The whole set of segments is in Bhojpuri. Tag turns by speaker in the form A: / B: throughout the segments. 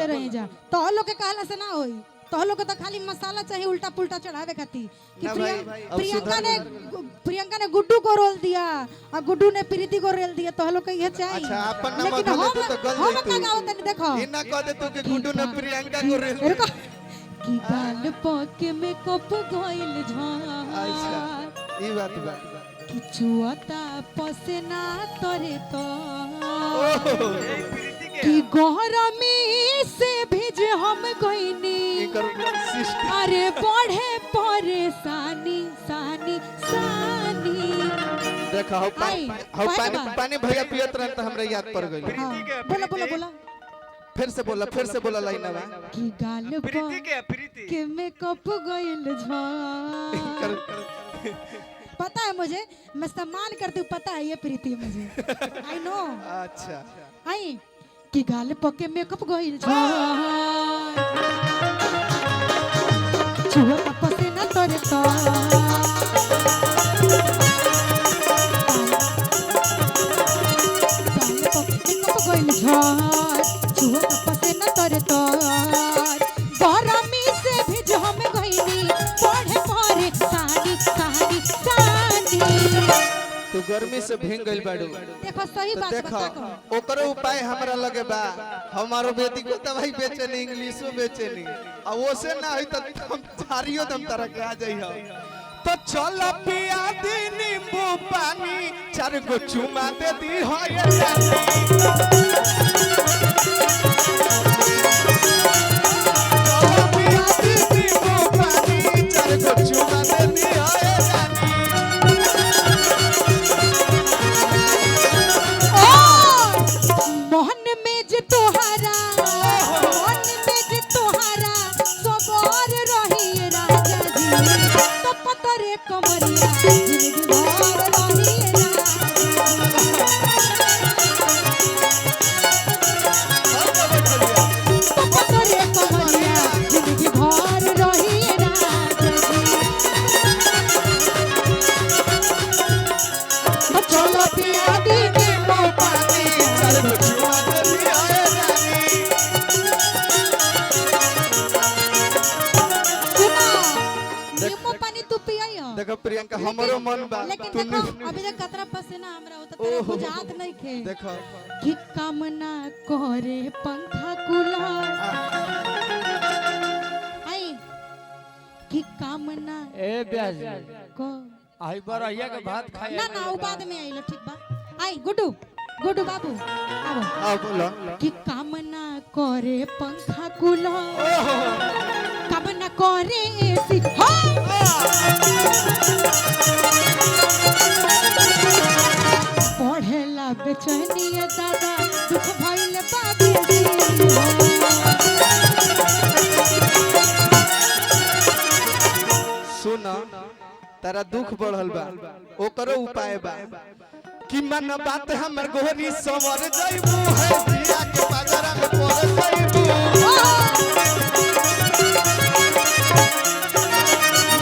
A: ले रहे जा तो लोग के कहला से ना होई तो लोग को तो खाली मसाला चाहिए उल्टा पुल्टा चढ़ावे खातिर कि प्रियंका ने गुड्डू को रोल दिया और गुड्डू ने प्रीति को रोल दिया तो लोग को ये चाहिए।
B: अच्छा अपन नाम बदल दे तो गल
A: हम का गावत नहीं देखो
B: इना कह दे तू कि गुड्डू ने प्रियंका को रोल
A: की गाल पके में कप गइल झार
B: अच्छा ई बात बा
A: कि चुआता पसेना तोरे तो कि गहरमी से भेज हम गइनी अरे बढ़े परेशानी सानी सानी
B: देखा हो पानी भैया पियत रहन त हमरा याद पड़ गइल।
A: बोला बोला बोला
B: फिर से बोला लाइन बा
A: कि गाल प्रीति के में कप गइल झार पता है मुझे मैं सम्मान करती हूँ पता है ये प्रीति मुझे आई नो
B: अच्छा
A: आई कि गाल पके मेकअप गइल झार छुआ तपसे न तोरे तो गाल पके मेकअप गइल झार छुआ तपसे न तोरे तो गरमी से भेज हम गइनी पढ़े पढ़े सानी सानी सानी
B: तू गर्मी से भींग गइल बाड़ू
A: देखो सही बात
B: देखो
A: बता
B: ओकरो उपाय हमरा लगे बा हमारो बेटी को दवाई बेचेनी इंग्लिशो बेचेनी आ वो से ना होई त हम झारियो दम तरह के आ जाई हो तो चल पिया दी नींबू पानी 4 गो चुमा दे दी हो ये जानी चल पिया दी नींबू पानी 4 गो चुमा दे दी हो ये जानी
A: मोहन में जे तोहारा सबर रही राजा जी तो पतरे कमरिया जिंदगी भर रही तो पतरे कमरिया जिंदगी भर रही राजा जी चलो पिया दी नींबू पानी
B: देखो प्रियंका हमरो मन बा
A: लेकिन देखो अभी जब कतरा पसीना हमरा होता तेरे बुझात नहीं खे
B: देखो
A: कि कामना करे पंखा कूलर आई कि कामना
C: ए ब्याज
A: को
C: आई बरहिया के भात खाए
A: ना ना वो बाद में आइलो ठीक बा आई गुड्डू गुड्डू बाबू आओ
B: आओ बोलो
A: कि कामना करे पंखा कूलर कामना करे एसी पढ़ेला बेचैनी दादा दुख भइल बाबी
B: सुन तारा दुख बढ़ल बा ओकरो उपाय बा कि मन बात हमर गोरी सवर जइबू है पिया के बाजारा में पड़ जइबू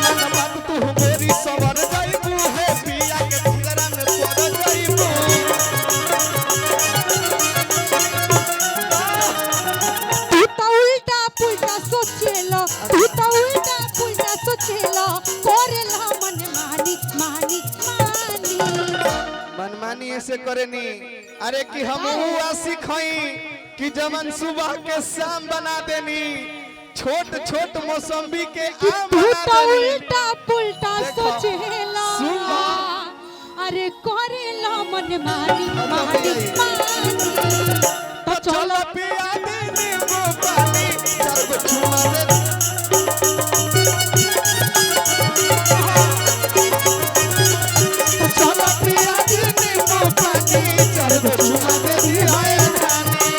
B: मन बात तू गोरी सवर जइबू है पिया के बाजारा में पड़ जइबू
A: तू तो उल्टा पुल्टा सोचेला करेला मनमानी मानी मानी
B: मनमानी ऐसे करेनी अरे कि हम हुआ सिखाई कि जमन सुबह के शाम बना देनी छोट छोट मौसम्बी के आम बना देनी
A: उल्टा पुल्टा सोचेला अरे करेला मनमानी मानी मानी
B: तो चलो पिया दे नींबू पानी 4 गो चुमा दे तो चलो पिया दे नींबू पानी 4 गो चुमा दे दी हाय जानी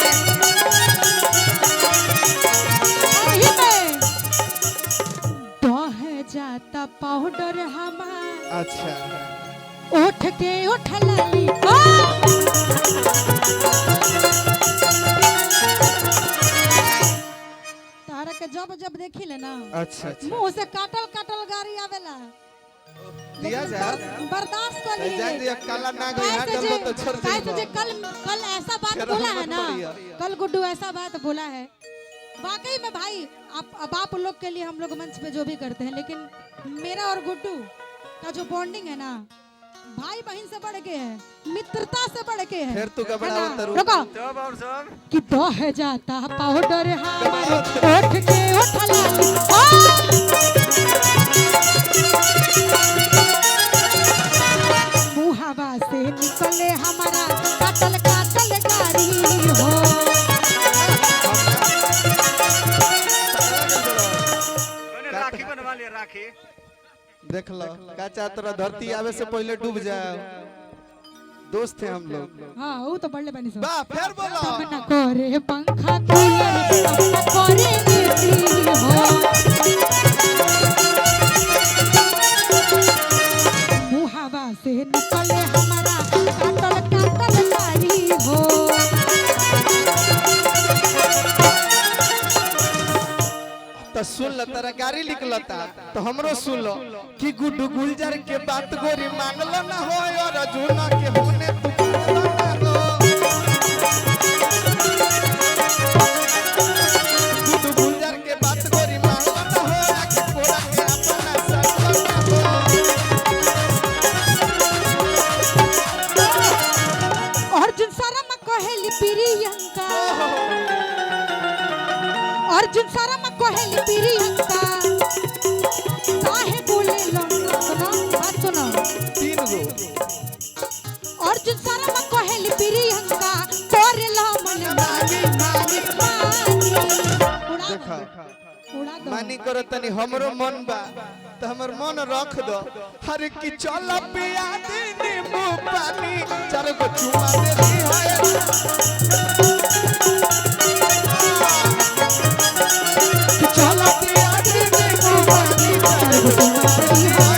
A: जाता पाउडर हमार
B: अच्छा
A: उठ के उठलाली तारा के जब जब देखी ले ना
B: अच्छा
A: मुंह से काटल काटल गाड़ी आवेला
B: दिया जा
A: बर्दाश्त कर लिए
B: जा दिया काला ना गई हां चल तो छोड़ दे
A: तुझे कल ऐसा बात बोला है ना कल गुड्डू ऐसा बात बोला है वाकई में भाई आप लोग के लिए हम लोग मंच पे जो भी करते हैं, लेकिन मेरा और गुड्डू का जो बॉन्डिंग है ना, भाई बहन से बढ़ के है, मित्रता से बढ़ के है।
B: फिर तू
A: है
B: घबराओ
A: ना?
B: तरू।
A: रुको
C: सब और सब
A: कि बह जाता पाउडर हमारे ओठ के ओठ लाली मुहावा से निकले हमारा काटल काटल गाड़ी हो।
C: राखी बनवा लिया राखी।
B: देख लो का चाहत धरती आवे से पहले डूब जाए। दोस्त थे हम लोग।
A: हाँ वो तो बढ़ले बनी सब।
B: बा फिर बोलो।
A: तब न करे पंखा कूलर तब न करे एसी हो। मुहावा से निकले हमारा काटल काटल गाड़ी हो।
B: तो सुन ल तेरा गाड़ी निकलता तो हमरो सुन लो कि गुड्डू गुलजार के बात गोरी मानलो ना हो और जुना के होने तू मानलो ना हो। गुड्डू गुलजार के बात गोरी मानलो ना हो आके कोरा के अपना सकलो ना हो।
A: अर्जुन शर्मा कहेली प्रियंका, अर्जुन शर्मा कहेली प्रियंका काहे बोले लो सुनो बात सुनो।
B: तीन गो
A: अर्जुन शर्मा कहेली प्रियंका तोरे लो मन मानी मानी मानी
B: देखा
A: उड़ा दो।
B: मानी करो तनी हमरो मन बा तो हमर मन रख दो। हर की चल पिया दे नींबू पानी चार गो चुमा दे दी है। चल पिया दे नींबू पानी चार गो चुमा दे दी है।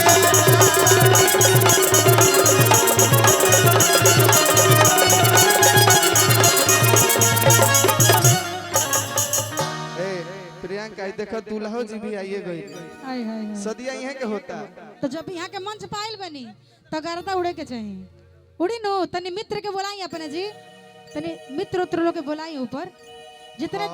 B: प्रियंका देखो दूल्हा जी भी आइए गई।
A: हाय हाय हाय।
B: सदिया यहाँ के होता
A: तो जब यहाँ के मंच पाइल बनी तो गर्दा उड़े के चाहिए। उड़ी नो तनी मित्र के बोलाई अपने जी, तनी मित्र उत्र लोग के बोलाई ऊपर जितने